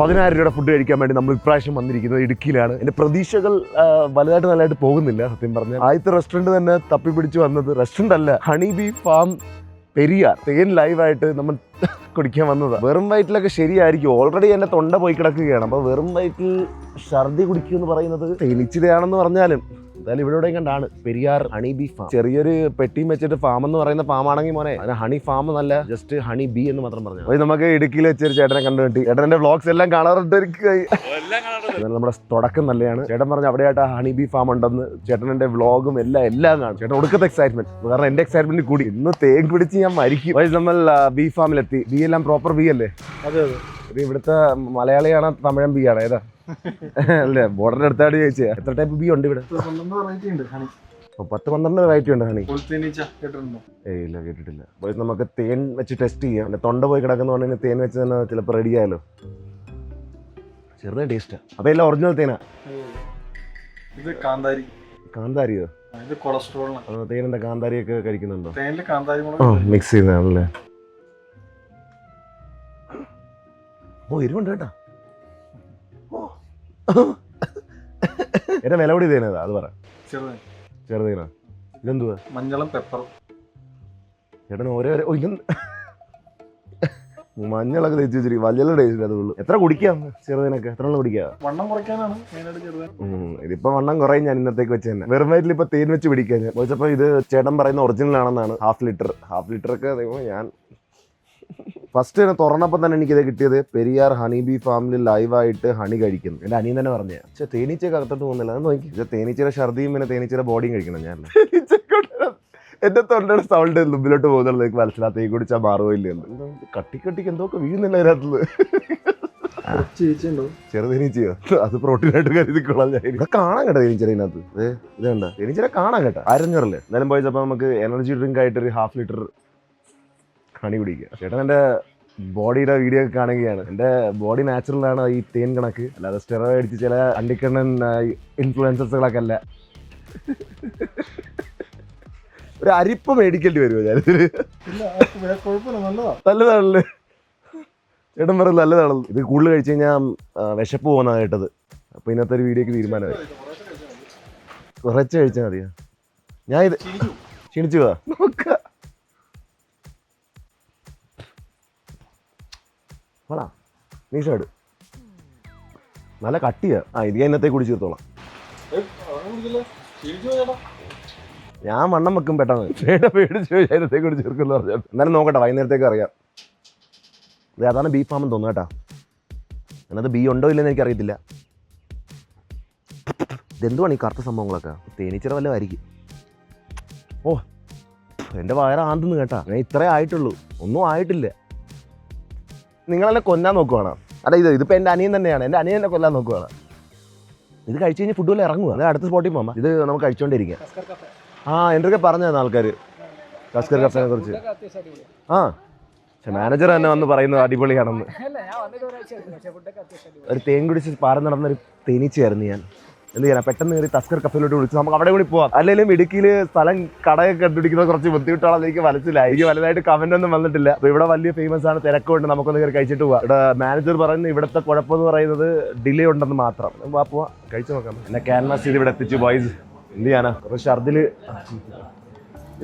10,000 രൂപയുടെ ഫുഡ് കഴിക്കാൻ വേണ്ടി നമ്മൾ ഇപ്രാവശ്യം വന്നിരിക്കുന്നത് ഇടുക്കിയിലാണ്. എൻ്റെ പ്രതീക്ഷകൾ വലുതായിട്ട് നല്ലതായിട്ട് പോകുന്നില്ല. സത്യം പറഞ്ഞാൽ ആദ്യത്തെ റെസ്റ്റോറൻറ്റ് തന്നെ തപ്പിപ്പിടിച്ച് വന്നത് റെസ്റ്റോറൻ്റ് അല്ല, ഹണി ബീ ഫാം പെരിയാർ. തേൻ ലൈവായിട്ട് നമ്മൾ കുടിക്കാൻ വന്നതാണ്. വെറും വയറ്റിലൊക്കെ ശരിയായിരിക്കും. ഓൾറെഡി എൻ്റെ തൊണ്ട പോയി കിടക്കുകയാണ്. അപ്പോൾ വെറും വയറ്റിൽ ഛർദി കുടിക്കുമെന്ന് പറയുന്നത് തേനീച്ചിരയാണെന്ന് പറഞ്ഞാലും എന്തായാലും ഇവിടെ കണ്ടാണ് പെരിയാർ ഹണി ബീ ഫാം. ചെറിയൊരു പെട്ടിയും വെച്ചിട്ട് ഫാം എന്ന് പറയുന്ന ഫാം ആണെങ്കിൽ മോനെ അതിന് ഹണി ഫാം എന്നല്ല, ജസ്റ്റ് ഹണി ബീ എന്ന് മാത്രം പറഞ്ഞു. അപ്പോൾ നമുക്ക് ഇടുക്കിയിൽ വെച്ചൊരു ചേട്ടനെ കണ്ടുകിട്ടി. ചേട്ടൻ്റെ വ്ളോഗ്സ് എല്ലാം കാണാറുണ്ട്. നമ്മുടെ തുടക്കം നല്ലതാണ്. ചേട്ടൻ പറഞ്ഞ അവിടെയായിട്ട് ഹണി ബീ ഫാം ഉണ്ടെന്ന്. ചേട്ടൻ്റെ വ്ളോഗും എല്ലാം കാണും. ചേട്ടൻ ഒടുക്കത്തെ എക്സൈറ്റ്മെന്റ്, കാരണം എൻ്റെ എക്സൈറ്റ്മെന്റ് കൂടി. ഇന്ന് തേൻ പിടിച്ച് ഞാൻ മരിക്കും. നമ്മൾ ബീ ഫാമിലെത്തി. ബീ എല്ലാം പ്രോപ്പർ ബീ അല്ലേ? അതെ അതെ. ഇത് ഇവിടുത്തെ മലയാളിയാണോ തമിഴൻ ബീ ആണ്? ഏതാ അല്ലേ? ബോർഡറിന്റെ അടുത്തായിട്ട് ചോദിച്ചാ എത്ര ടൈപ്പ് ബീ ഉണ്ട് ഇവിടെ? 10-12 വെറൈറ്റി ഉണ്ട് ഹണി. ഏയ് ഇല്ല, കേട്ടിട്ടില്ല. നമുക്ക് തേൻ വെച്ച് ടെസ്റ്റ് ചെയ്യാം. തൊണ്ട പോയി കിടക്കുന്ന തേൻ വെച്ച് തന്നെ ചിലപ്പോൾ റെഡി ആയാലോ. ചെറുതായി ടേസ്റ്റാ. അപ്പൊ എല്ലാം ഒറിജിനൽ തേനാ? കാന്താരിയോ? തേനെന്താ കാന്താരിയൊക്കെ കഴിക്കുന്നുണ്ടോ? മിക്സ് ചെയ്യുന്നതാണല്ലേ? ഓ, എരിവുണ്ട് കേട്ടാ. എന്റെ വില കൂടി തേനതാ, അത് പറ. ചെറുതേനാ? ഇതെന്തുവാ? മഞ്ഞളും പെപ്പറും. ചേട്ടൻ ഓരോ മഞ്ഞളൊക്കെ തേച്ച് വെച്ചിരിക്കും. വലിയ ടേസ്റ്റ് അതുള്ളൂ. എത്ര കുടിക്കാം ചെറുതേനൊക്കെ? എത്ര കുടിക്കാം? വണ്ണം കുറയ്ക്കാനാണ്. ഇതിപ്പോ വണ്ണം കുറയും. ഞാൻ ഇന്നത്തേക്ക് വെച്ച് തന്നെ വെറും വയറ്റിൽ ഇപ്പൊ തേൻ വെച്ച് പിടിക്കാൻ ഞാൻ ചോദിച്ചപ്പോ ഇത് ചേട്ടൻ പറയുന്ന ഒറിജിനൽ ആണെന്നാണ്. ഹാഫ് ലിറ്റർ ഒക്കെ ഞാൻ ഫസ്റ്റ് തന്നെ തുറന്നപ്പോൾ തന്നെ എനിക്കിത് കിട്ടിയത് പെരിയാർ ഹണി ബീ ഫാമിൽ ലൈവായിട്ട് ഹണി കഴിക്കുന്നു. എൻ്റെ അനിയൻ തന്നെ പറഞ്ഞേ, പക്ഷേ തേനീച്ചയൊക്കെ അകത്തോട്ട് പോകുന്നില്ല. അത് നോക്കി, തേനീച്ചയുടെ ഛർദിയും പിന്നെ തേനീച്ചയുടെ ബോഡിയും കഴിക്കണം. ഞാൻ എന്റെ തൊണ്ടയുടെ സൗണ്ട് മുമ്പിലോട്ട് പോകുന്നുള്ളത് എനിക്ക് മനസ്സിലാത്ത. ഈ കുടിച്ചാൽ മാറുമോ ഇല്ലെന്ന്. കട്ടിക്ക് എന്തൊക്കെ വീഴുന്നില്ല അതിനകത്തുനിന്ന്. ചെറുതേനീച്ചയോ? അത് പ്രോട്ടീനായിട്ട് കരുതിക്കൊള്ളാം. ഇവിടെ കാണാൻ കേട്ടോ തേനീച്ചര ഇതിനകത്ത്. ഇത് കണ്ട തേനീച്ചര കാണാൻ കേട്ടോ. 500 എന്നാലും പോയപ്പോൾ നമുക്ക് എനർജി ഡ്രിങ്ക് ആയിട്ടൊരു ഹാഫ് ലിറ്റർ ഹണി കുടിക്കുക. ചേട്ടൻ എൻ്റെ ബോഡിയുടെ വീഡിയോ ഒക്കെ കാണുകയാണ്. എൻ്റെ ബോഡി നാച്ചുറലാണ് ഈ തേൻ കണക്ക്, അല്ലാതെ സ്റ്റെറോയിഡ് അടിച്ച് ചില അണ്ടിക്കണ്ണൻ ഇൻഫ്ലുവൻസേഴ്സുകളൊക്കെ അല്ല. ഒരു അരിപ്പ് മേടിക്കേണ്ടി വരുമോ? ഞാനിതില് നല്ലതാണല്ലേ? ചേട്ടൻ പറയുന്നത് നല്ലതാണല്ലോ. ഇത് കൂടുതൽ കഴിച്ച് കഴിഞ്ഞാൽ വിശപ്പ് പോകുന്നതാണ് കേട്ടത്. അപ്പോൾ ഇന്നത്തെ ഒരു വീഡിയോക്ക് തീരുമാനമായി. കുറച്ച് കഴിച്ചാൽ മതിയോ? ഞാൻ ഇത് ക്ഷീണിച്ചു പോവാ. നോക്ക വളാ നീഷാട് നല്ല കട്ടിയാ. ഇത് ഞാൻ ഇന്നത്തെ കുടിച്ച് തീർത്തോളാം. ഞാൻ വണ്ണം വെക്കും പെട്ടെന്ന്. പേടിച്ച് ഇന്നത്തെ കുടിച്ച് തീർക്കുമെന്ന് പറഞ്ഞാൽ എന്നാലും നോക്കട്ടെ, വൈകുന്നേരത്തേക്ക് അറിയാം. ഇത് അതാണ് ബീഫ് ഫാമെന്ന് തോന്നുന്നു കേട്ടാ. അതിനകത്ത് ബീ ഉണ്ടോ ഇല്ലെന്ന് എനിക്കറിയത്തില്ല. ഇതെന്തുവാണ് ഈ കറുത്ത സംഭവങ്ങളൊക്കെ? തേനീച്ചറ വല്ലതായിരിക്കും. ഓ, എൻ്റെ വയറ് ആന്തെന്ന് കേട്ടാ. ഞാൻ ഇത്രേ ആയിട്ടുള്ളൂ, ഒന്നും ആയിട്ടില്ല. നിങ്ങളെന്നെ കൊല്ലാൻ നോക്കുവാണ്. അല്ല, ഇതിപ്പോൾ എൻ്റെ അനിയൻ തന്നെയാണ്. എൻ്റെ അനിയൻ എന്നെ കൊല്ലാൻ നോക്കുവാണ്. ഇത് കഴിച്ച് കഴിഞ്ഞാൽ ഫുഡ് വല്ല ഇറങ്ങുക. അത് അടുത്ത സ്പോട്ടിൽ പോകാം. ഇത് നമുക്ക് കഴിച്ചുകൊണ്ടിരിക്കാം. എന്തൊക്കെ പറഞ്ഞു തന്ന ആൾക്കാർ കസ്കർ കഫേനെ കുറിച്ച്. പക്ഷെ മാനേജർ തന്നെ വന്ന് പറയുന്നത് അടിപൊളിയാണെന്ന്. ഒരു തേൻ കുടിച്ച് പാരം നടന്നൊരു തേനീച്ചയായിരുന്നു ഞാൻ. എന്ത് ചെയ്യാനാ, പെട്ടെന്ന് കയറി തസ്കർ കഫേയിലോട്ട് വിളിച്ചു. നമുക്ക് അവിടെ കൂടി പോവാം. അല്ലെങ്കിലും ഇടുക്കിയിൽ സ്ഥലം കടയൊക്കെ കണ്ടുപിടിക്കുന്നത് കുറച്ച് ബുദ്ധിമുട്ടാണെന്ന് എനിക്ക് മനസ്സിലായി. എനിക്ക് വലുതായിട്ട് കമന്റ് ഒന്നും വന്നിട്ടില്ല. അപ്പോൾ ഇവിടെ വലിയ ഫേമസ് ആണ്, തിരക്കുണ്ട്, നമുക്കൊന്ന് കയറി കഴിച്ചിട്ട് പോവാം. ഇവിടെ മാനേജർ പറയുന്നത് ഇവിടുത്തെ കുഴപ്പമെന്ന് പറയുന്നത് ഡിലേ ഉണ്ടെന്ന് മാത്രം. പോവാം, കഴിച്ചു നോക്കാം. എന്നെ ക്യാൻവാസ് ചെയ്ത് ഇവിടെ എത്തിച്ചു ബോയ്സ്. എന്ത് ചെയ്യാനാ, കുറച്ച് ഛർദിൽ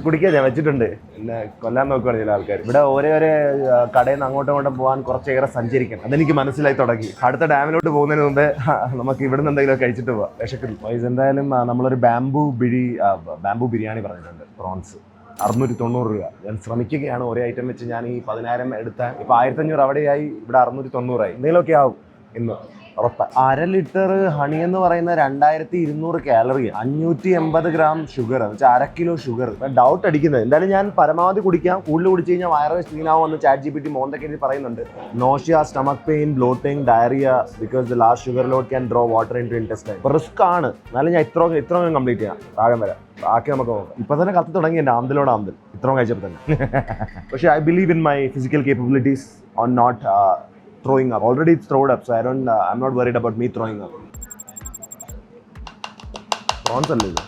കുടിക്കാൻ ഞാൻ വെച്ചിട്ടുണ്ട്. പിന്നെ കൊല്ലാൻ നോക്കുകയാണ് ചില ആൾക്കാർ. ഇവിടെ ഓരോ കടയിൽ നിന്ന് അങ്ങോട്ടും പോകാൻ കുറച്ചേറെ സഞ്ചരിക്കണം. അതെനിക്ക് മനസ്സിലായി തുടങ്ങി. അടുത്ത ഡാമിലോട്ട് പോകുന്നതിന് മുമ്പേ നമുക്ക് ഇവിടെ നിന്ന് എന്തെങ്കിലും കഴിച്ചിട്ട് പോവാം. വിശക്കുന്നു വൈസ്. എന്തായാലും നമ്മളൊരു ബാംബു ബിരിയാണി പറഞ്ഞിട്ടുണ്ട്. പ്രോൺസ് 690 രൂപ. ഞാൻ ശ്രമിക്കുകയാണ് ഒരേ ഐറ്റം വെച്ച്. ഞാൻ ഈ 10,000 എടുത്താൽ ഇപ്പോൾ 1500 അവിടെയായി, ഇവിടെ 690 എന്തെങ്കിലുമൊക്കെ ആവും ഇന്ന് ഉറപ്പ്. 1/2 ലിറ്റർ ഹണി എന്ന് പറയുന്ന 2200 കാലറി, 580 ഗ്രാം ഷുഗർ, എന്ന് വെച്ചാൽ 1/2 കിലോ ഷുഗർ. ഡൗട്ട് അടിക്കുന്നത്. എന്തായാലും ഞാൻ പരമാവധി കുടിക്കാം. കൂടുതൽ കുടിച്ചു കഴിഞ്ഞാൽ വയറ് ക്ലീനാവുമെന്ന് ChatGPT മോന്തക്കേണ്ടി പറയുന്നുണ്ട്. Nausea, stomach pain, bloating, diarrhoea because the last sugar load can draw water in to intestine. ഇപ്പോൾ റിസ്ക് ആണ്. എന്നാലും ഞാൻ ഇത്രയും കംപ്ലീറ്റ് ചെയ്യാം. താഴെ വരാം, ബാക്കി നമുക്ക് നോക്കാം. ഇപ്പം തന്നെ കത്തി തുടങ്ങി എൻ്റെ ആന്തൽ ഇത്രയും കഴിച്ചപ്പോൾ തന്നെ. പക്ഷേ I believe in my physical capabilities on not throwing up. Already it's thrown up, so I'm not worried about me throwing up. Prawns alle idu.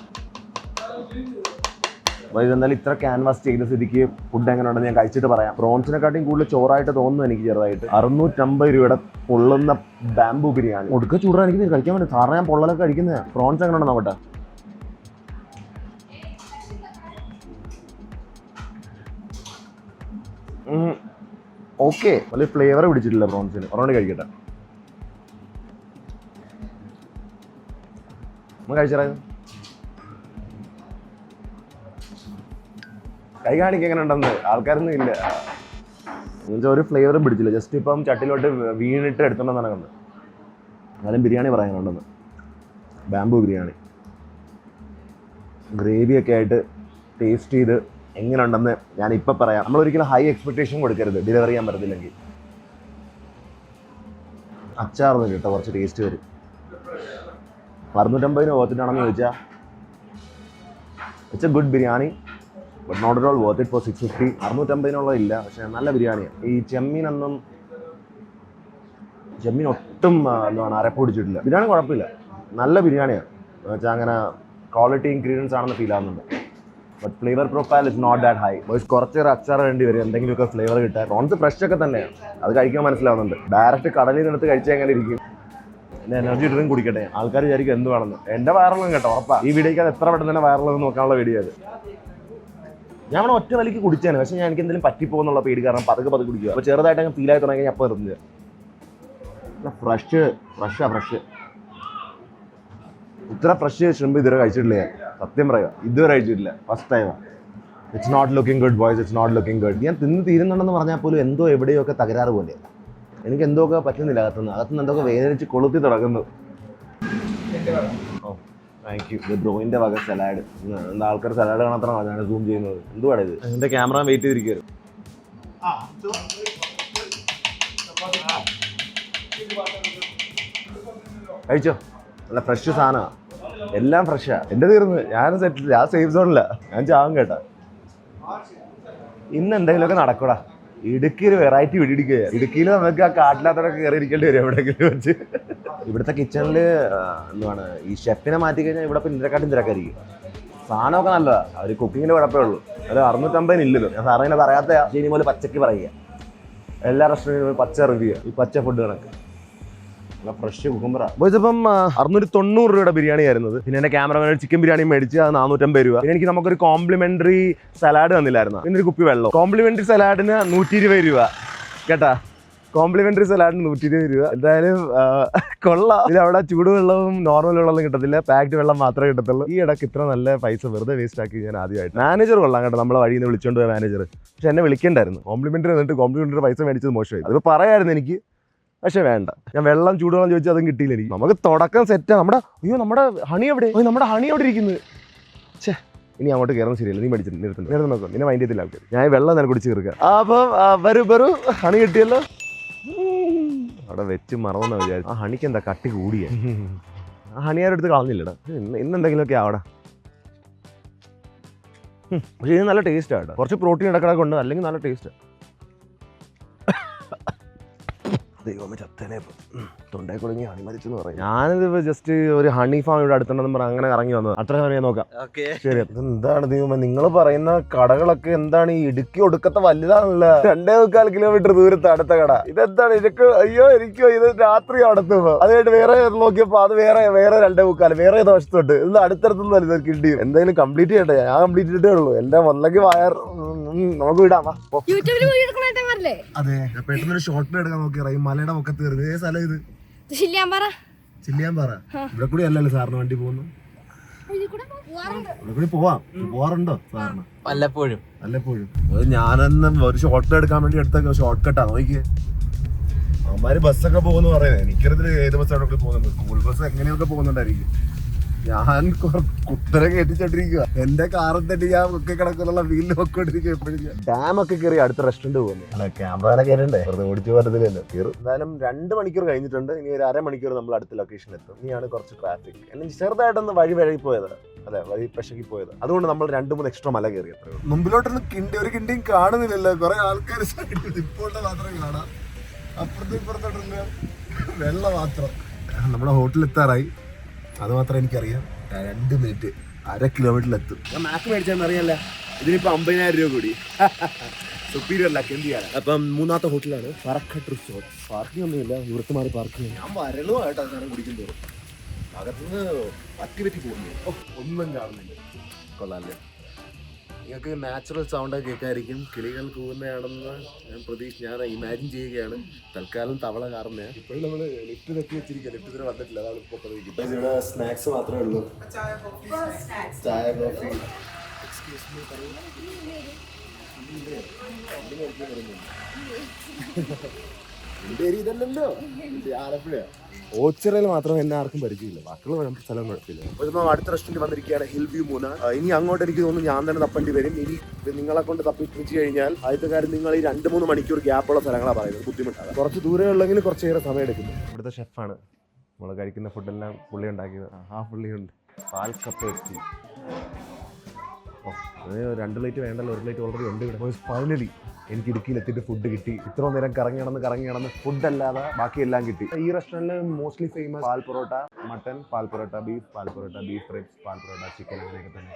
എന്നാലും ഇത്ര ക്യാൻവാസ് ചെയ്ത സ്ഥിതിക്ക് ഫുഡ് എങ്ങനെ ഉണ്ടെന്ന് ഞാൻ കഴിച്ചിട്ട് പറയാം. പ്രോൺസിനെക്കാട്ടിയും കൂടുതൽ ചോറായിട്ട് തോന്നുന്നു എനിക്ക് ചെറുതായിട്ട്. 650 രൂപയുടെ പൊള്ളുന്ന ബാംബു ബിരിയാണി. ഒടുക്ക ചൂടാൻ എനിക്ക് കഴിക്കാൻ പറ്റും. സാറിന് ഞാൻ പൊള്ളലൊക്കെ കഴിക്കുന്നത്. പ്രോൺസ് എങ്ങനെ ഉണ്ടോ നോക്കട്ടെ. ഓക്കെ, വലിയ ഫ്ലേവർ പിടിച്ചിട്ടില്ല പ്രോൺസിന്. ഒരെണ്ണം കഴിക്കട്ടെ. നമ്മൾ കഴിച്ചാൽ കൈ കാണിക്കുക എങ്ങനെ ഉണ്ടെന്ന് ആൾക്കാരൊന്നും ഇല്ല. എന്നുവെച്ചാൽ ഒരു ഫ്ലേവറും പിടിച്ചില്ല. ജസ്റ്റ് ഇപ്പം ചട്ടിലോട്ട് വീണിട്ട് എടുത്തോണ്ടെന്നാണ് കണ്ടത്. എന്നാലും ബിരിയാണി പറയാനുണ്ടെന്ന്. ബാംബു ബിരിയാണി ഗ്രേവിയൊക്കെ ആയിട്ട് ടേസ്റ്റ് ചെയ്ത് എങ്ങനെ ഉണ്ടെന്ന് ഞാനിപ്പോൾ പറയാം. നമ്മളൊരിക്കലും ഹൈ എക്സ്പെക്ടേഷൻ കൊടുക്കരുത് ഡെലിവറി ചെയ്യാൻ പറ്റത്തില്ലെങ്കിൽ. അച്ചാറൊന്നും കേട്ടോ, കുറച്ച് ടേസ്റ്റ് വരും. 650 ഓർത്തിട്ടാണെന്ന് ചോദിച്ചാൽ it's a good biryani, but not at all worth it for 650. 650 ഇല്ല, പക്ഷേ നല്ല ബിരിയാണിയാണ്. ഈ ചെമ്മീൻ ഒട്ടും എന്താണ് അരപ്പ് പിടിച്ചിട്ടില്ല. ബിരിയാണി കുഴപ്പമില്ല, നല്ല ബിരിയാണിയാണ്. എന്ന് വെച്ചാൽ അങ്ങനെ ക്വാളിറ്റി ഇൻഗ്രീഡിയൻസ് ആണെന്ന് ഫീൽ ആവുന്നുണ്ട്. But flavour profile is not that high. കുറച്ചൊരു അച്ചാർ വേണ്ടി വരും എന്തെങ്കിലുമൊക്കെ ഫ്ലേവർ കിട്ടാൻ. പ്രോൺസ് ഫ്രഷ് ഒക്കെ തന്നെയാണ്, അത് കഴിക്കാൻ മനസ്സിലാവുന്നുണ്ട്. ഡയറക്റ്റ് കടലിൽ നിന്നെടുത്ത് കഴിച്ചാൽ എങ്ങനെ ഇരിക്കും. എൻ്റെ എനർജി ഡ്രിങ്ക് കുടിക്കട്ടെ. ആൾക്കാർ വിചാരിക്കും എന്ത് വേണമെന്ന്. എൻ്റെ വയറിലും കേട്ടോ ഉറപ്പാ. ഈ വീഡിയോക്ക് അത് എത്ര പെട്ടെന്ന് തന്നെ വയറിലെന്ന് നോക്കാനുള്ള വീഡിയോ അത്. ഞാൻ അവിടെ ഒറ്റ വലിക്ക് കുടിച്ചാണ്, പക്ഷേ ഞാൻ എനിക്ക് എന്തെങ്കിലും പറ്റിപ്പോകുന്നുള്ള പേടി കാരണം പതുക്കെ കുടിക്കുക. അപ്പോൾ ചെറുതായിട്ട് അങ്ങ് ഫീലായി തുടങ്ങി ഞാൻ അപ്പോൾ എറിഞ്ഞത്. ഫ്രഷ് ഇത്ര ഫ്രഷ് ഷ്രിമ്പ് ഇതുവരെ കഴിച്ചിട്ടില്ല. സത്യം പറയുക, ഇതുവരെ കഴിച്ചിട്ടില്ല. ഫസ്റ്റ് ടൈമാണ്. It's not looking good boys, it's not looking good. ഞാൻ തിന്ന് തീരുന്നുണ്ടെന്ന് പറഞ്ഞാൽ പോലും എന്തോ എവിടെയൊക്കെ തകരാറ് പോലെ. എനിക്ക് എന്തൊക്കെ പറ്റുന്നില്ല. അകത്തുനിന്ന് എന്തൊക്കെ വേദനിച്ച് കൊളുത്തി തുടങ്ങുന്നു. ഓ താങ്ക് യു. ഇത് ബ്രോയിൻ്റെ വക സലാഡ്. എന്താ ആൾക്കാർ സലാഡ് കാണാത്തതാണ് ഞാൻ സൂം ചെയ്യുന്നത്. എന്തുവാണ് ഇത്? എൻ്റെ ക്യാമറ വെയിറ്റ് ചെയ്തിരിക്കുകയായിരുന്നു. കഴിച്ചോ? നല്ല ഫ്രഷ് സാധനമാണ്, എല്ലാം ഫ്രഷാണ്. എൻ്റെ തീർന്ന് ഞാനും സെറ്റില്ല, ആ സേഫ് സോണില്ല. ഞാൻ ചാവും കേട്ടാ. ഇന്ന് എന്തെങ്കിലുമൊക്കെ നടക്കൂടാ. ഇടുക്കിയിൽ വെറൈറ്റി പിടിക്കുക. ഇടുക്കിയിൽ നമുക്ക് ആ കാട്ടിലാത്തൊക്കെ കയറി ഇരിക്കേണ്ടി വരും എവിടെയെങ്കിലും വെച്ച്. ഇവിടുത്തെ കിച്ചണിൽ എന്താണ് ഈ ഷെഫിനെ മാറ്റി കഴിഞ്ഞാൽ ഇവിടെ ഇപ്പം ഇതിനെക്കാട്ടും തിരക്കായിരിക്കും. സാധനമൊക്കെ നല്ലതാണ്. അവർ കുക്കിങ്ങിൻ്റെ കുഴപ്പമേ ഉള്ളൂ. അത് 650 ഇല്ലല്ലോ. ഞാൻ സാറിനെ പറയാത്ത ശരി പോലെ പച്ചക്ക് പറയുക. എല്ലാ റെസ്റ്റോറൻറ്റിലും പച്ച റിവ്യൂ, ഈ പച്ച ഫുഡ് കണക്ക് ഫ്രഷ് കുക്കുംബറ. ബോയ്സ് ഇപ്പം 690 രൂപയുടെ ബിരിയാണി ആയിരുന്നത്. പിന്നെ എൻ്റെ ക്യാമറമാൻ ചിക്കൻ ബിരിയാണി മേടിച്ച് അത് 450 രൂപ. പിന്നെ എനിക്ക് നമുക്കൊരു കോംപ്ലിമെന്ററി സലാഡ് തന്നില്ലായിരുന്നു. പിന്നെ ഒരു കുപ്പി വെള്ളം. കോംപ്ലിമെന്ററി സലാഡിന് 120 രൂപ കേട്ടാ. കോംപ്ലിമെന്ററി സലാഡിന് 120 രൂപ. എന്തായാലും കൊള്ളാം. ഇതിൽ അവിടെ ചൂടുവെള്ളവും നോർമൽ വെള്ളമൊന്നും കിട്ടത്തില്ല, പാക്ഡ് വെള്ളം മാത്രമേ കിട്ടത്തുള്ളൂ. ഈ ഇടയ്ക്ക് ഇത്ര നല്ല പൈസ വെറുതെ വേസ്റ്റ് ആക്കി ഞാൻ ആദ്യമായിട്ട്. മാനേജർ കൊള്ളാം കേട്ടോ, നമ്മളെ വഴിയിൽ നിന്ന് വിളിച്ചോണ്ട് പോയ മാനേജർ. പക്ഷെ എന്നെ വിളിക്കണ്ടായിരുന്നു. കോംപ്ലിമെന്ററി എന്നിട്ട് കോംപ്ലിമെന്ററി പൈസ മേടിച്ചത് മോശമായി. അതിപ്പോൾ പറയായിരുന്നു എനിക്ക്, പക്ഷെ വേണ്ട. ഞാൻ വെള്ളം ചൂടുവെള്ളം ചോദിച്ചാൽ അതും കിട്ടിയില്ല എനിക്ക്. നമുക്ക് തുടക്കം സെറ്റാണ്. നമ്മുടെ ഹണി എവിടെ? നമ്മുടെ ഹണി എവിടെ ഇരിക്കുന്നത്? ഛേ, ഇനി അങ്ങോട്ട് കയറുന്നത് ശരിയല്ല. നീ പഠിച്ചിട്ട് നിർത്തുന്നു നോക്കാം. നിന്നെ മൈൻഡ് ചെയ്തില്ല ആൾക്കാർ. ഞാൻ വെള്ളം തന്നെ കുടിച്ച് കയറുക. അപ്പം വരൂ ഹണി കിട്ടിയല്ലോ. അവിടെ വെച്ച് മറന്നെന്ന് വിചാരിച്ചു. ആ ഹണിക്ക് എന്താ കട്ടി കൂടിയ? ആ ഹണി ആരും എടുത്ത് കളഞ്ഞില്ലടാ. ഇന്നെന്തെങ്കിലുമൊക്കെ ആവടാ. പക്ഷെ ഇത് നല്ല ടേസ്റ്റാണ് കേട്ടോ. കുറച്ച് പ്രോട്ടീൻ ഇടക്കിടക്ക് ഉണ്ട്, അല്ലെങ്കിൽ നല്ല ടേസ്റ്റാണ്. ദൈവമേ ചത്തനെ തൊണ്ടേ കുടുങ്ങി ഹണി മരിച്ചെന്ന് പറയും. ഞാനിത് ജസ്റ്റ് ഒരു ഹണി ഫാം ഇവിടെ അടുത്തുണ്ടെന്ന് പറഞ്ഞാൽ അങ്ങനെ ഇറങ്ങി വന്നത്. അത്ര സമയം നോക്കാം. ശരി. എന്താണ് ദൈവമേ നിങ്ങൾ പറയുന്ന കടകളൊക്കെ എന്താണ്? ഈ ഇടുക്കി ഒടുക്കത്തെ വലുതാണല്ലോ. 2.25 കിലോമീറ്റർ ദൂരത്ത് അടുത്ത കട. ഇതെന്താണ്? എനിക്കോ ഇത് രാത്രി അടുത്ത് പോകും. അതുമായിട്ട് വേറെ നോക്കിയപ്പോ അത് വേറെ 2.25, വേറെ ഏതോ വശത്തോട്ട്. ഇത് അടുത്തടുത്തൊന്നും അല്ല കിട്ടിയും. എന്തായാലും കംപ്ലീറ്റ് ചെയ്യട്ടെ. ഞാൻ കംപ്ലീറ്റ് ചെയ്തിട്ടേ ഉള്ളൂ. എന്റെ വന്നെങ്കിൽ വയർ നമുക്ക് വിടാം. അതെ, പെട്ടെന്നൊരു ഷോർട്ട് എടുക്കാൻ നോക്കിയ മലയുടെ പൊക്കത്ത് കയറി. ഏത് സ്ഥലം ഇത്? ചില്ലിയാമ്പാറ. ഇവിടെ കൂടി അല്ലല്ലോ സാറിന് വണ്ടി പോകുന്നു? ഇവിടെ കൂടി പോവാറുണ്ടോ സാറിന്? വല്ലപ്പോഴും. ഞാനെന്ന് ഒരു ഷോർട്ട് എടുക്കാൻ വേണ്ടി എടുത്ത ഷോർട്ട് കട്ടാ. നോക്കിയേ, അവന്മാര് ബസ്സൊക്കെ പോകുന്നു പറയുന്നത്. എനിക്കറിയത്തില്ല ഏത് ബസ്സാണ് പോകുന്നത്. സ്കൂൾ ബസ് എങ്ങനെയൊക്കെ പോകുന്നുണ്ടായിരിക്കും. ഞാൻ കുത്തര കയറ്റിച്ചോണ്ടിരിക്കുക. എന്റെ കാറിൽ തന്നെ ഞാൻ ഒക്കെ കിടക്കുന്നുള്ള ഫീലിൽ നോക്കിക്കൊണ്ടിരിക്കുക എപ്പോഴും. ഡാം ഒക്കെ കയറി അടുത്ത റെസ്റ്റോറന്റ് പോകുന്നു. അല്ല, ക്യാമറ കയറണ്ടേ, വെറുതെ ഓടിച്ചു പോകത്തില്ലല്ലോ. കയറും. എന്തായാലും 2 മണിക്കൂർ കഴിഞ്ഞിട്ടുണ്ട്. ഇനി ഒരു അരമണിക്കൂർ നമ്മൾ അടുത്ത ലൊക്കേഷനിൽ എത്തും. ഇനിയാണ് കുറച്ച് ട്രാഫിക്. എന്നെ ചെറുതായിട്ടൊന്ന് വഴി പോയതാണ്. അതെ, വഴി പശക്കി പോയത്. അതുകൊണ്ട് നമ്മൾ 2-3 എക്സ്ട്രാ മല കയറി. അത്രയും മുമ്പിലോട്ടൊന്നും ഒരു കിണ്ടിയും കാണുന്നില്ലല്ലോ. കുറെ ആൾക്കാർ ഇപ്പോൾ മാത്രം കാണാം. അപ്പുറത്തും ഇപ്പുറത്തോട്ടില്ല, വെള്ളം മാത്രം. നമ്മുടെ ഹോട്ടലിൽ എത്താറായി. അത് മാത്രം എനിക്കറിയാം. 2 മിനിറ്റ്, 1/2 കിലോമീറ്ററിലെത്തും. ഞാൻ മാപ്പ് മേടിച്ചാന്ന് അറിയാല്ല. ഇതിനിപ്പോൾ 50,000 രൂപ കൂടി. സുപ്പീരിയർ ലക്ക് എന്ത് ചെയ്യാൻ. അപ്പം മൂന്നാമത്തെ ഹോട്ടലാണ് പറക്കട്ട് റിസോർട്ട്. പാർക്കിംഗ് ഒന്നുമില്ല, ഇവിടുത്തെ മാറി പാർക്കിംഗ്. ഞാൻ വരളുമായിട്ട് അങ്ങനെ കുടിക്കും തോറും അകത്തുനിന്ന് പറ്റി പോകുന്നു. ഒന്നും കാണുന്നില്ല. കൊള്ളാല്ലേ. നിങ്ങൾക്ക് നാച്ചുറൽ സൗണ്ട് കേൾക്കായിരിക്കും. കിളികൾ കൂവുന്നതാണെന്ന് ഞാൻ ഇമാജിൻ ചെയ്യുകയാണ്. തൽക്കാലം തവള കാറുന്ന. ഇപ്പോഴും നമ്മൾ ലിഫ്റ്റ് തെറ്റി വെച്ചിരിക്കുക. ലിഫ്റ്റ് ഇതുവരെ വന്നിട്ടില്ല. അതാണ് ഇപ്പോൾ പറയുന്നത്. ഇവിടെ സ്നാക്സ് മാത്രമേ ഉള്ളൂ. ചായ കോഫി. എക്സ്ക്യൂസ് മീ ഇതല്ലല്ലോ ആലപ്പുഴ. ഓച്ചിറയിൽ മാത്രം എന്നെ ആർക്കും പരിചയമില്ല. ബാക്കിയുള്ള സ്ഥലം കുഴപ്പമില്ല. അപ്പോൾ നമ്മൾ അടുത്ത റെസ്റ്റോറൻറ്റ് വന്നിരിക്കുകയാണ് ഹിൽ വ്യൂ മൂന്നാർ. ഇനി അങ്ങോട്ട് എനിക്ക് തോന്നുന്നു ഞാൻ തന്നെ തപ്പേണ്ടി വരും. ഇനി നിങ്ങളെ കൊണ്ട് തപ്പിച്ച് കഴിഞ്ഞാൽ ആദ്യത്തെ കാര്യം നിങ്ങൾ ഈ 2-3 മണിക്കൂർ ഗ്യാപ്പുള്ള സ്ഥലങ്ങളാണ് പറയുന്നത്. ബുദ്ധിമുട്ടാണ്. കുറച്ച് ദൂരെ ഉള്ളെങ്കിൽ കുറച്ചേറെ സമയം എടുക്കുന്നു. ഇവിടുത്തെ ഷെഫാണ് നമ്മൾ കഴിക്കുന്ന ഫുഡെല്ലാം പുള്ളി ഉണ്ടാക്കിയത്. പുള്ളിയുണ്ട്. പാൽക്കപ്പ എത്തി. 2 പ്ലേറ്റ് വേണ്ടല്ലോ, 1 പ്ലേറ്റ് ഓൾറെഡി ഉണ്ട് ഇവിടെ. ഫൈനലി എനിക്ക് ഇടുക്കിയിലെത്തിയിട്ട് ഫുഡ് കിട്ടി. ഇത്ര നേരം കറങ്ങി നടന്ന് ഫുഡ് അല്ലാതെ ബാക്കിയെല്ലാം കിട്ടി. ഈ റെസ്റ്റോറൻറ്റിൽ മോസ്റ്റ്ലി ഫേമസ് പാൽ പൊറോട്ട, മട്ടൻ, പാൽ പൊറോട്ട, ബീഫ് റിബ്സ്, പാൽ പൊറോട്ട, ചിക്കൻ, അങ്ങനെയൊക്കെ തന്നെ.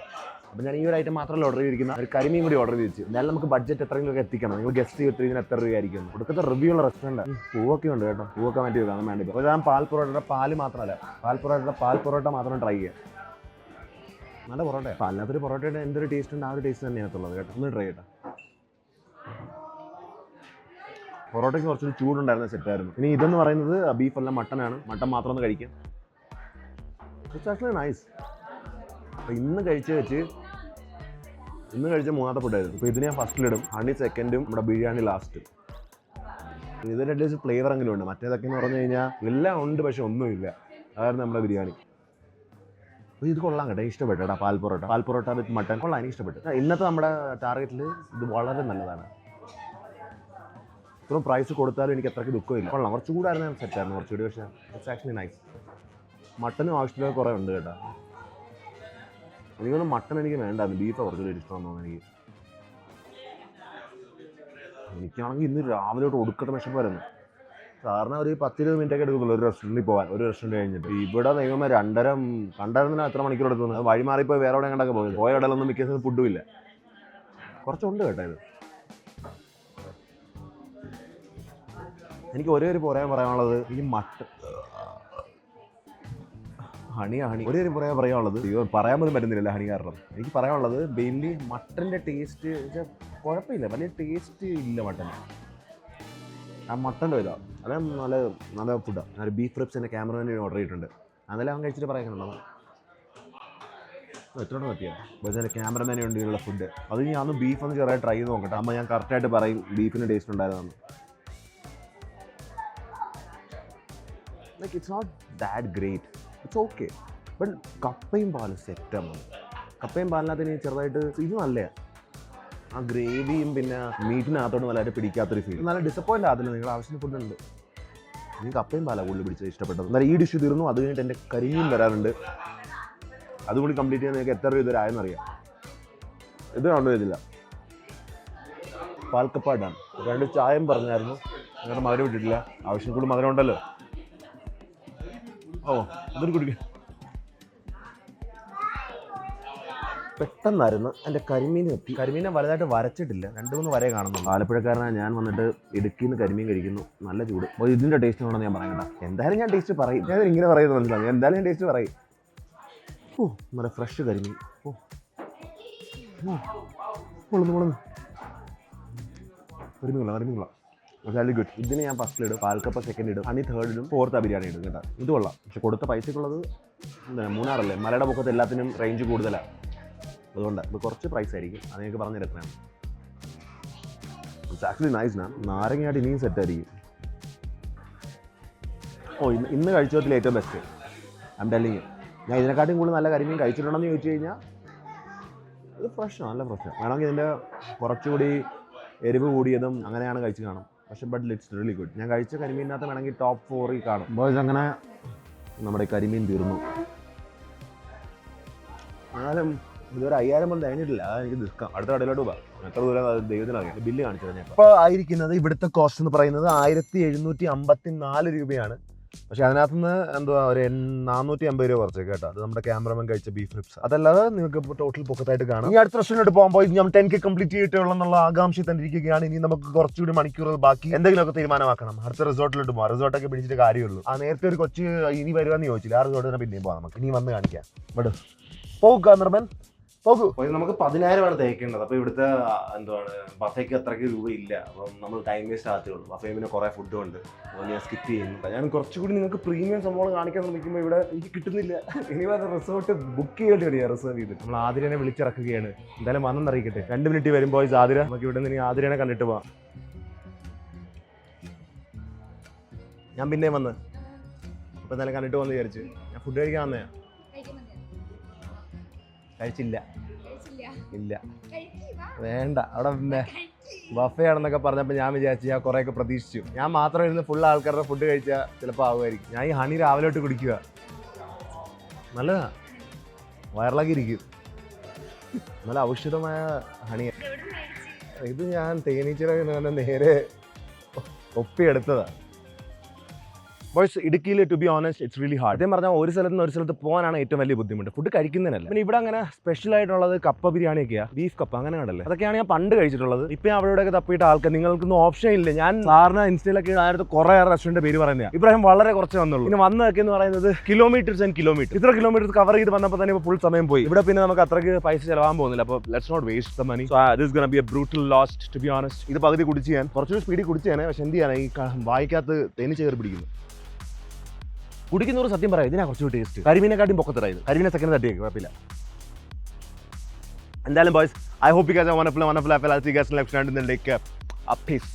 അപ്പോൾ ഞാൻ ഈ ഒരു ഐറ്റം മാത്രമല്ല ഓർഡർ ചെയ്തിരിക്കുന്ന. ഒരു കരിമീൻ കൂടി ഓർഡർ ചെയ്തു. എന്നാലും നമുക്ക് ബഡ്ജറ്റ് എത്രയെങ്കിലും എത്തിക്കണം. നിങ്ങൾ ഗസ്റ്റ് ചെയ്തിട്ട് എത്ര രൂപയായിരിക്കും. ഇവിടുത്തെ റിവ്യൂ ഉള്ള റെസ്റ്റോറൻറ്റ്. പൂവൊക്കെ ഉണ്ട് കേട്ടോ. പൂവൊക്കെ മാറ്റി വെക്കാം വേണ്ടി. അപ്പോൾ ഞാൻ പാൽ പൊറോട്ടയുടെ പാൽ മാത്രമല്ല, പാൽ പൊറോട്ട മാത്രം ട്രൈ ചെയ്യാം. നല്ല പൊറോട്ടയാണ്. അപ്പോൾ അല്ലാത്തൊരു പൊറോട്ടയുടെ എന്തൊരു ടേസ്റ്റ് ഉണ്ട് ആ ഒരു ടേസ്റ്റ് തന്നെയാണുള്ളത് കേട്ടോ. ഒന്ന് ട്രൈ ചെയ്യട്ടെ. പൊറോട്ടയ്ക്ക് കുറച്ചൊരു ചൂടുണ്ടായിരുന്ന സെറ്റായിരുന്നു. ഇനി ഇതെന്ന് പറയുന്നത് ബീഫല്ല, മട്ടനാണ്. മട്ടൻ മാത്രം ഒന്ന് കഴിക്കാം. It's actually nice. അപ്പോൾ ഇന്ന് കഴിച്ച മൂന്നാമത്തെ ഫുഡായിരുന്നു. ഇപ്പോൾ ഇതിന് ഞാൻ ഫസ്റ്റിലിടും, ഹണി സെക്കൻഡും, നമ്മുടെ ബിരിയാണി ലാസ്റ്റ്. ഇതിൻ്റെ അറ്റ്ലീസ്റ്റ് ഫ്ലേവർ എങ്കിലും ഉണ്ട്. മറ്റേതൊക്കെ എന്ന് പറഞ്ഞു കഴിഞ്ഞാൽ എല്ലാം ഉണ്ട് പക്ഷെ ഒന്നുമില്ല. അതായിരുന്നു നമ്മുടെ ബിരിയാണി. അപ്പോൾ ഇത് കൊള്ളാം കേട്ടോ. ഇഷ്ടപ്പെട്ടു കേട്ടോ. പാൽ പൊറോട്ട വിത്ത് മട്ടൻ കൊള്ളാം. എനിക്ക് ഇഷ്ടപ്പെട്ടു. ഇന്നത്തെ നമ്മുടെ ടാർഗറ്റിൽ ഇത് വളരെ നല്ലതാണ്. ഇത്രയും പ്രൈസ് കൊടുത്താലും എനിക്ക് അത്രയ്ക്ക് ദുഃഖമില്ല. കൊള്ളാം. കുറച്ചുകൂടായിരുന്നു സെറ്റായിരുന്നു കുറച്ചുകൂടി. പക്ഷേ ഇറ്റ്സ് ആക്ച്വലി നൈസ്. മട്ടനും ആവശ്യത്തിലൊക്കെ കുറേ ഉണ്ട് കേട്ടോ. എനിക്കൊന്നും മട്ടൻ എനിക്ക് വേണ്ടായിരുന്നു. ബീഫ് കുറച്ചുകൂടി ഇഷ്ടമാണെന്ന് തോന്നുന്നു എനിക്കാണെങ്കിൽ ഇന്ന് രാവിലെ തൊട്ട് ഒടുക്കത്തെ വിശപ്പായിരുന്നു. സാറിന് ഒരു 10-20 മിനിറ്റൊക്കെ എടുക്കുന്നുള്ളൂ ഒരു റെസ്റ്റോറൻറ്റിൽ പോകാൻ. ഒരു റെസ്റ്റോറൻറ്റ് കഴിഞ്ഞിട്ട് ഇവിടെ നിൽക്കുമ്പോൾ 2:30 കണ്ടായിരുന്നില്ല എത്ര മണിക്കൂർ എടുക്കുന്നു. വഴി മാറിപ്പോയി വേറെ എവിടെ കണ്ടൊക്കെ പോയി. പോയ കടയിലൊന്നും മിക്ക ദിവസം ഫുഡും ഇല്ല. കുറച്ചുണ്ട് കേട്ടോ ഇത്. എനിക്ക് ഒരേ ഒരു പറയാനുള്ളത് ഈ മട്ടൻ ഹണി ഒരേ ഒരു പറയാനുള്ളത് പറയാൻ പോലും പറ്റുന്നില്ല ഹണി കാരണം. എനിക്ക് പറയാനുള്ളത് മെയിൻലി മട്ടൻ്റെ ടേസ്റ്റ് കുഴപ്പമില്ല, വലിയ ടേസ്റ്റ് ഇല്ല മട്ടൻ. ആ മട്ടൻ്റെ ഇതാ അത് നല്ല ഫുഡാണ്. ഞാൻ ബീഫ് റിബ്സ് എൻ്റെ ക്യാമറമാന് ഓർഡർ ചെയ്തിട്ടുണ്ട്. അതെല്ലാം അവൻ കഴിച്ചിട്ട് പറയാനുണ്ടോ എത്ര പറ്റിയാണ്. പക്ഷേ എൻ്റെ ക്യാമറമാന് വേണ്ടിയുള്ള ഫുഡ് അത് ഞാൻ അന്ന് ബീഫ് ഒന്ന് ചെറുതായി ട്രൈ ചെയ്ത് നോക്കട്ടെ. അപ്പോൾ ഞാൻ കറക്റ്റായിട്ട് പറയും ബീഫിന് ടേസ്റ്റ് ഉണ്ടായതാണ്. Like it's not that great. It's okay. But കപ്പയും പാലും സെറ്റാണ്. കപ്പയും പാലിനകത്ത് ഇനി ചെറുതായിട്ട് ഇത് നല്ലതാണ്. ആ ഗ്രേവിയും പിന്നെ മീറ്റിനകത്തോട് നല്ലതായിട്ട് പിടിക്കാത്തൊരു ഫീൽ. നല്ല ഡിസപ്പോയിൻ്റ് ആകത്തില്ല. നിങ്ങൾ ആവശ്യത്തിന് ഫുഡുണ്ട്. എനിക്ക് കപ്പയും പാലാണ് കൂടുതൽ പിടിച്ചത്, ഇഷ്ടപ്പെട്ടത്. എന്നാൽ ഈ ഡിഷ് തീർന്നു. അത് കഴിഞ്ഞിട്ട് എൻ്റെ കരിമീൻ വരാറുണ്ട്. അതുകൂടി കംപ്ലീറ്റ് ചെയ്യാൻ നിങ്ങൾക്ക് എത്ര രൂപ ഇതുവരായെന്നറിയാം. ഇത് കണ്ടു ചെയ്തില്ല. പാൽക്കപ്പാടാണ്. 2 ചായയും പറഞ്ഞായിരുന്നു. നിങ്ങളുടെ മധുരം വിട്ടിട്ടില്ല. ആവശ്യം കൂടുതൽ മധുരം ഉണ്ടല്ലോ. അതൊരു കുടിക്കുക. പെട്ടെന്നായിരുന്നു എൻ്റെ കരിമീൻ എത്തി. കരിമീനെ വലുതായിട്ട് വരച്ചിട്ടില്ല, 2-3 വരെ കാണുന്നു. ആലപ്പുഴക്കാരനാണ് ഞാൻ. വന്നിട്ട് ഇടുക്കിയിൽ നിന്ന് കരിമീൻ കഴിക്കുന്നു. നല്ല ചൂട്. അപ്പോൾ ഇതിൻ്റെ ടേസ്റ്റ് വേണമെന്ന് ഞാൻ പറയണ്ട. എന്തായാലും ഞാൻ ടേസ്റ്റ് പറയും. ഞാൻ ഇങ്ങനെ പറയുന്നത് മനസ്സിലാവും. എന്തായാലും ഞാൻ ടേസ്റ്റ് പറയും. നല്ല ഫ്രഷ് കരിമീൻ. കരിമീൻ വെരി ഗുഡ്. ഇതിന് ഞാൻ ഫസ്റ്റിലിടും, പാൽക്കപ്പ സെക്കൻഡ് ഇടും, ഹണി തേർഡിലും, ഫോർത്ത് ബിരിയാണി ഇടും കേട്ടോ. ഇത് കൊള്ളാം. പക്ഷെ കൊടുത്ത പൈസക്കുള്ളത് മൂന്നാറല്ലേ, മലയുടെ പൊക്കത്ത് എല്ലാത്തിനും റേഞ്ച് കൂടുതലാണ്. അതുകൊണ്ട് ഇത് കുറച്ച് പ്രൈസ് ആയിരിക്കും. അത് നിങ്ങൾക്ക് പറഞ്ഞിട്ട് എത്രയാണ്. It's actually nice. നാരങ്ങയായിട്ട് ഇനിയും സെറ്റായിരിക്കും. ഇന്ന് കഴിച്ചതിൽ ഏറ്റവും ബെസ്റ്റ് ഐ ആം ടെല്ലിങ്. ഞാൻ ഇതിനെക്കാട്ടും കൂടുതൽ നല്ല കരിമീൻ കഴിച്ചിട്ടുണ്ടെന്ന് ചോദിച്ചു കഴിഞ്ഞാൽ ഇത് ഫ്രഷാണ്, നല്ല ഫ്രഷാണ്. വേണമെങ്കിൽ ഇതിൻ്റെ കുറച്ചുകൂടി എരിവ് കൂടിയതും അങ്ങനെയാണ് കഴിച്ച് കാണും. പക്ഷെ ബട്ട് ഇറ്റ്സ് റിയലി ഗുഡ്. ഞാൻ കഴിച്ച കരിമീനകത്ത് വേണമെങ്കിൽ ടോപ്പ് 4 കാണും. ബോയ്സ് അങ്ങനെ നമ്മുടെ കരിമീൻ തീർന്നു. എന്നാലും ഇതൊരു 5000 പോലും കഴിഞ്ഞിട്ടില്ല. അത് എനിക്ക് നിൽക്കാം. അടുത്ത കടയിലോട്ട് പോകാം. എത്ര ദൂരം ദൈവത്തിനറിയാം. ബില്ല് കാണിച്ചത് ഞാൻ ഇപ്പോൾ ആയിരിക്കുന്നത്. ഇവിടുത്തെ കോസ്റ്റ് എന്ന് പറയുന്നത് 1754 രൂപയാണ്. പക്ഷെ അതിനകത്ത് നിന്ന് എന്തുവാ ഒരു 450 രൂപ കുറച്ചേക്ക് കേട്ടോ. അത് നമ്മുടെ ക്യാമറമാൻ കഴിച്ച ബീഫ് റിപ്സ്. അതല്ലാതെ നിങ്ങൾക്ക് ടോട്ടൽ പൊക്കത്തായിട്ട് കാണാം. ഈ അടുത്ത റെസ്റ്റോറൻറ്റ് പോകുമ്പോൾ ഞാൻ 10K കംപ്ലീറ്റ് ചെയ്തിട്ടുള്ള ആകാംക്ഷ തന്നെ ഇരിക്കുകയാണ്. ഇനി നമുക്ക് കുറച്ചുകൂടി മണിക്കൂറുകൾ ബാക്കി എന്തെങ്കിലുമൊക്കെ തീരുമാനമാക്കണം. അടുത്ത റിസോർട്ടിലോട്ട് പോകാം. റിസോർട്ടൊക്കെ പിടിച്ചിട്ട് കാര്യമുള്ളൂ. ആ നേരത്തെ ഒരു കൊച്ചു ഇനി വരുവാന്ന് ചോദിച്ചില്ല. ആ റിസോർട്ട് തന്നെ പിന്നെയും പോകാം. നമുക്ക് ഇനി വന്ന് കാണിക്കാം. ഇവിടെ പോകും ക്യാമറമാൻ പോകും. നമുക്ക് 10,000 തേക്കേണ്ടത്. അപ്പോൾ ഇവിടുത്തെ എന്താണ് ബഫേക്ക് അത്രയ്ക്ക് രൂപയില്ല. അപ്പം നമ്മൾ ടൈം വേസ്റ്റ് ആകത്തേ ഉള്ളൂ. ബഫേ പിന്നെ കുറേ ഫുഡും ഉണ്ട്. അപ്പോൾ ഞാൻ സ്കിപ്പ് ചെയ്യുന്നുണ്ട്. ഞാൻ കുറച്ചുകൂടി നിങ്ങൾക്ക് പ്രീമിയം സംഭവം കാണിക്കാൻ ശ്രമിക്കുമ്പോൾ ഇവിടെ എനിക്ക് കിട്ടുന്നില്ല. ഇനി വന്ന റിസോർട്ട് ബുക്ക് ചെയ്യേണ്ടി വരിക. റിസർവ് ചെയ്ത് നമ്മൾ ആതിരനെ വിളിച്ചിറക്കുകയാണ്. എന്തായാലും വന്നെന്നറിയിക്കട്ടെ. 2 മിനിറ്റ് വരുമ്പോൾ ആതിര നമുക്ക് ഇവിടെ നിന്ന് ഇനി ആതിരനെ കണ്ടിട്ട് പോവാം. ഞാൻ പിന്നെ വന്ന് അപ്പോൾ എന്തായാലും കണ്ടിട്ട് വന്ന് വിചാരിച്ച് ഞാൻ ഫുഡ് കഴിക്കാൻ വന്നേ. കഴിച്ചില്ല. ഇല്ല വേണ്ട. അവിടെ ബഫേ ആണെന്നൊക്കെ പറഞ്ഞപ്പോൾ ഞാൻ വിചാരിച്ചു ഞാൻ കുറേയൊക്കെ പ്രതീക്ഷിച്ചു. ഞാൻ മാത്രം ഇരുന്ന് ഫുൾ ആൾക്കാരുടെ ഫുഡ് കഴിച്ചാൽ ചിലപ്പോൾ ആവുമായിരിക്കും. ഞാൻ ഈ ഹണി രാവിലെ തൊട്ട് കുടിക്കുക. നല്ലതാ, വയറിളക്കി ഇരിക്കും. നല്ല ഔഷധമായ ഹണിയാണ് ഇത്. ഞാൻ തേനീച്ചയുടെ നേരെ ഒപ്പിയെടുത്തതാണ്. ബോയ്സ്, ഇടുക്കിയിൽ to be honest it's really hard. അതേ പറഞ്ഞാൽ ഒരു സ്ഥലത്ത് നിന്ന് ഒരു സ്ഥലത്ത് പോകാനാണ് ഏറ്റവും വലിയ ബുദ്ധിമുട്ട്. ഫുഡ് കഴിക്കുന്നതിനല്ല. പിന്നെ ഇവിടെ അങ്ങനെ സ്പെഷ്യൽ ആയിട്ടുള്ളത് കപ്പ ബിരിയാണിയൊക്കെയാണ്. ബീഫ് കപ്പ അങ്ങനെ കണ്ടല്ലേ, അതൊക്കെയാണ് ഞാൻ പണ്ട് കഴിച്ചിട്ടുള്ളത്. ഇപ്പം അവിടെയൊക്കെ തപ്പിയിട്ട് ആൾക്കാർ നിങ്ങൾക്കൊന്നും ഓപ്ഷൻ ഇല്ല. ഞാൻ സാറിന് ഇൻസ്റ്റയിലൊക്കെ ആയിട്ട് കുറേ റെസ്റ്റോറൻറ്റ് പേര് പറയുന്നത്. ഇബ്രാഹിം വളരെ കുറച്ച് വന്നുള്ളൂ. പിന്നെ വന്നതൊക്കെ എന്ന് പറയുന്നത് കിലോമീറ്റേഴ്സ് ആൻഡ് കിലോമീറ്റർ. ഇത്ര കിലോമീറ്റർ കവർ ചെയ്ത് വന്നപ്പോൾ തന്നെ ഫുൾ സമയം പോയി. ഇവിടെ പിന്നെ നമുക്ക് അത്രയ്ക്ക് പൈസ ചിലവാൻ പോകുന്നില്ല. അപ്പോൾ let's not waste the money. So this gonna be a brutal lost to be honest. ഇത് പകുതി കുടിച്ച് ഞാൻ കുറച്ചുകൂടി സ്പീഡിൽ കുടിച്ചാണ്. പക്ഷെ എന്ത് ചെയ്യാനാണ്, ഈ വായിക്കകത്ത് തേനീച്ച കയറി പിടിക്കുന്നു. കുടിക്കുന്നവർ സത്യം പറയാം, ഇതിനാ കുറച്ചുകൂടി ടേസ്റ്റ്. കരിമീനെക്കാട്ടും പൊക്കത്തരായത്. കരിമീനെ സെക്കൻഡ് തട്ടിയേക്ക് കുഴപ്പമില്ല. എന്തായാലും boys, I hope you guys have wonderful life. I'll see you guys next time in the lake. Peace.